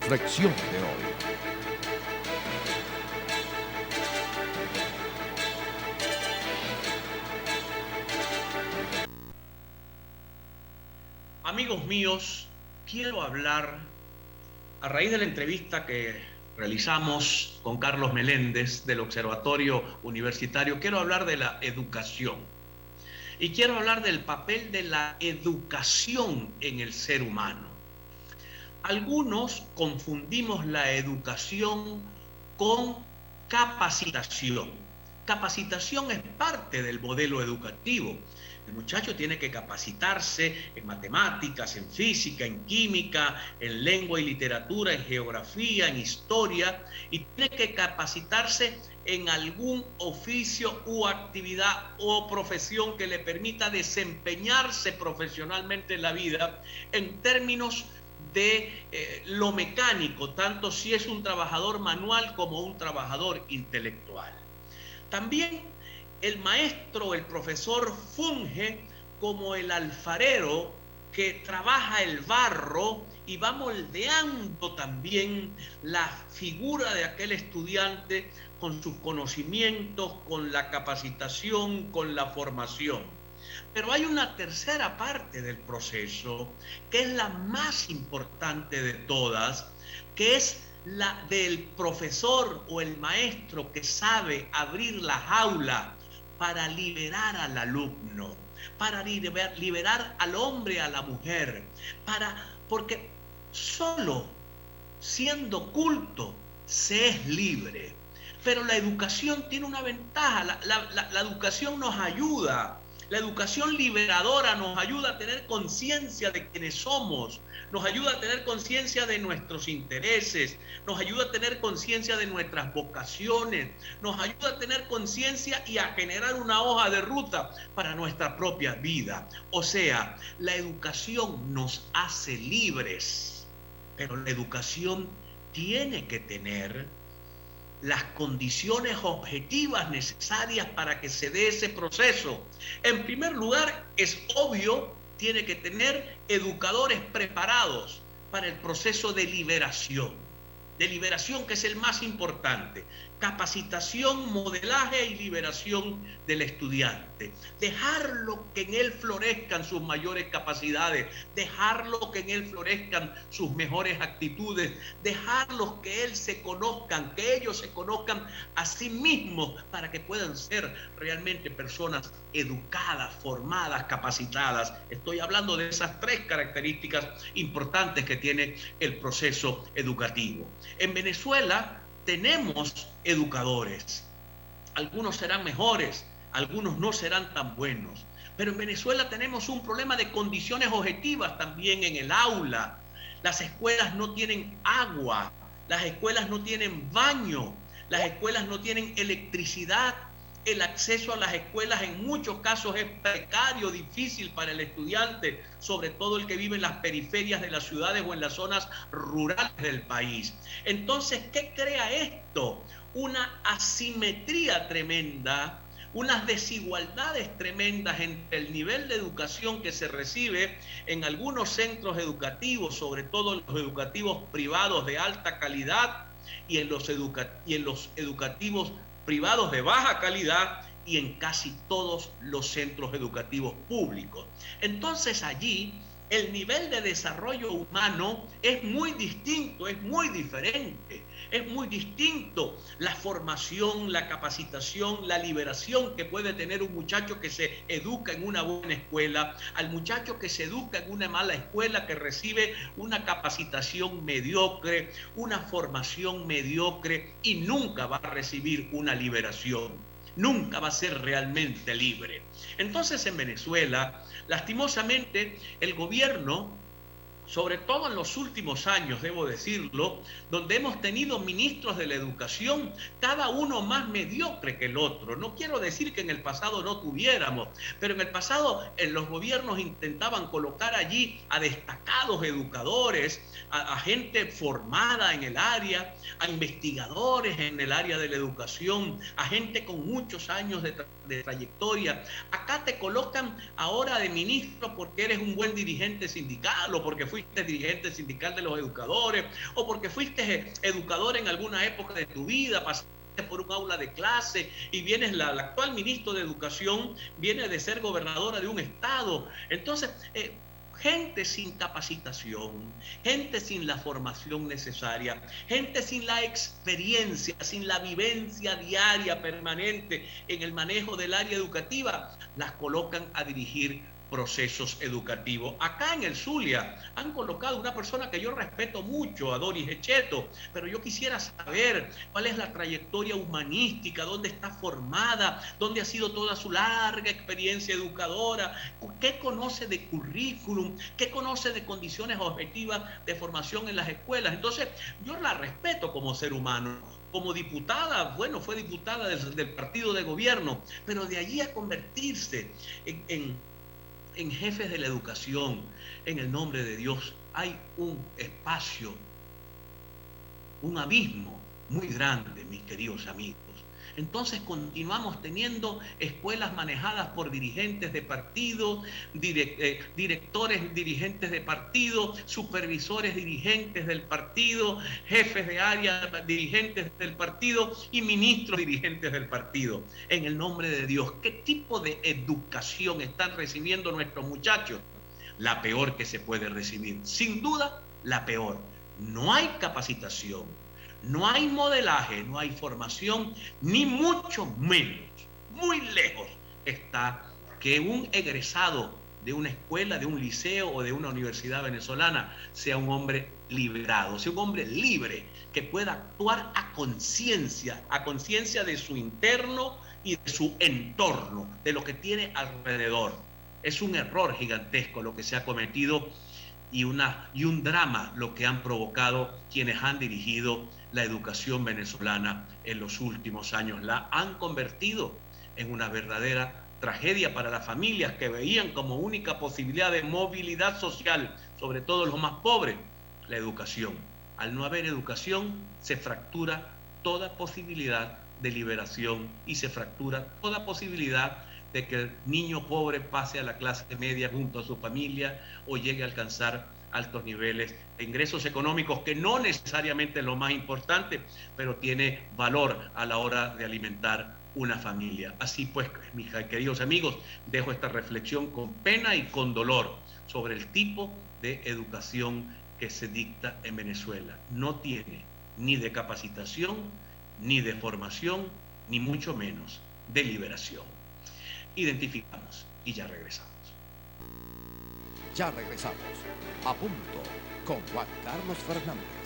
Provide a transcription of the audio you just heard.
reflexión de hoy. Amigos míos, quiero hablar, a raíz de la entrevista que realizamos con Carlos Meléndez del Observatorio Universitario, quiero hablar de la educación. Y quiero hablar del papel de la educación en el ser humano. Algunos confundimos la educación con capacitación. Capacitación es parte del modelo educativo. El muchacho tiene que capacitarse en matemáticas, en física, en química, en lengua y literatura, en geografía, en historia, y tiene que capacitarse en algún oficio u actividad o profesión que le permita desempeñarse profesionalmente en la vida en términos de lo mecánico, tanto si es un trabajador manual como un trabajador intelectual. También el maestro, el profesor, funge como el alfarero que trabaja el barro y va moldeando también la figura de aquel estudiante con sus conocimientos, con la capacitación, con la formación. Pero hay una tercera parte del proceso, que es la más importante de todas, que es la del profesor o el maestro que sabe abrir la jaula para liberar al alumno, para liberar al hombre, a la mujer, porque solo siendo culto se es libre. Pero la educación tiene una ventaja, la educación nos ayuda. La educación liberadora nos ayuda a tener conciencia de quiénes somos, nos ayuda a tener conciencia de nuestros intereses, nos ayuda a tener conciencia de nuestras vocaciones, nos ayuda a tener conciencia y a generar una hoja de ruta para nuestra propia vida. O sea, la educación nos hace libres, pero la educación tiene que tener las condiciones objetivas necesarias para que se dé ese proceso. En primer lugar, es obvio, tiene que tener educadores preparados para el proceso de liberación que es el más importante. Capacitación, modelaje y liberación del estudiante. Dejarlo que en él florezcan sus mayores capacidades, dejarlo que en él florezcan sus mejores actitudes, dejarlos que él se conozcan, que ellos se conozcan a sí mismos para que puedan ser realmente personas educadas, formadas, capacitadas. Estoy hablando de esas tres características importantes que tiene el proceso educativo. En Venezuela tenemos educadores. Algunos serán mejores, algunos no serán tan buenos. Pero en Venezuela tenemos un problema de condiciones objetivas también en el aula. Las escuelas no tienen agua, las escuelas no tienen baño, las escuelas no tienen electricidad. El acceso a las escuelas en muchos casos es precario, difícil para el estudiante, sobre todo el que vive en las periferias de las ciudades o en las zonas rurales del país. Entonces, ¿qué crea esto? Una asimetría tremenda, unas desigualdades tremendas entre el nivel de educación que se recibe en algunos centros educativos, sobre todo los educativos privados de alta calidad y en los educativos privados de baja calidad y en casi todos los centros educativos públicos. Entonces allí el nivel de desarrollo humano es muy distinto, es muy diferente, es muy distinto la formación, la capacitación, la liberación que puede tener un muchacho que se educa en una buena escuela, al muchacho que se educa en una mala escuela, que recibe una capacitación mediocre, una formación mediocre y nunca va a recibir una liberación. Nunca va a ser realmente libre. Entonces en Venezuela, lastimosamente, el gobierno, sobre todo en los últimos años, debo decirlo, donde hemos tenido ministros de la educación, cada uno más mediocre que el otro. No quiero decir que en el pasado no tuviéramos, pero en el pasado los gobiernos intentaban colocar allí a destacados educadores, a gente formada en el área, a investigadores en el área de la educación, a gente con muchos años de trayectoria. Acá te colocan ahora de ministro porque eres un buen dirigente sindical o porque fuiste dirigente sindical de los educadores, o porque fuiste educador en alguna época de tu vida, pasaste por un aula de clase y vienes, la actual ministro de Educación viene de ser gobernadora de un estado. Entonces, gente sin capacitación, gente sin la formación necesaria, gente sin la experiencia, sin la vivencia diaria permanente en el manejo del área educativa, las colocan a dirigir procesos educativos. Acá en el Zulia han colocado una persona que yo respeto mucho, a Doris Echeto, pero yo quisiera saber cuál es la trayectoria humanística, dónde está formada, dónde ha sido toda su larga experiencia educadora, qué conoce de currículum, qué conoce de condiciones objetivas de formación en las escuelas. Entonces, yo la respeto como ser humano. Como diputada, bueno, fue diputada del partido de gobierno, pero de allí a convertirse en jefes de la educación, en el nombre de Dios, hay un espacio, un abismo muy grande, mis queridos amigos. Entonces continuamos teniendo escuelas manejadas por dirigentes de partido, directores dirigentes de partido, supervisores dirigentes del partido, jefes de área dirigentes del partido y ministros dirigentes del partido. En el nombre de Dios, ¿qué tipo de educación están recibiendo nuestros muchachos? La peor que se puede recibir, sin duda la peor. No hay capacitación, no hay modelaje, no hay formación, ni mucho menos, muy lejos está que un egresado de una escuela, de un liceo o de una universidad venezolana sea un hombre liberado, sea un hombre libre, que pueda actuar a conciencia de su interno y de su entorno, de lo que tiene alrededor. Es un error gigantesco lo que se ha cometido y un drama lo que han provocado quienes han dirigido la educación venezolana en los últimos años. La han convertido en una verdadera tragedia para las familias que veían como única posibilidad de movilidad social, sobre todo los más pobres, la educación. Al no haber educación, se fractura toda posibilidad de liberación y se fractura toda posibilidad de que el niño pobre pase a la clase media junto a su familia o llegue a alcanzar altos niveles de ingresos económicos, que no necesariamente es lo más importante, pero tiene valor a la hora de alimentar una familia. Así pues, mis queridos amigos, dejo esta reflexión con pena y con dolor sobre el tipo de educación que se dicta en Venezuela. No tiene ni de capacitación, ni de formación, ni mucho menos de liberación. Identificamos y ya regresamos. Ya regresamos. A punto con Juan Carlos Fernández.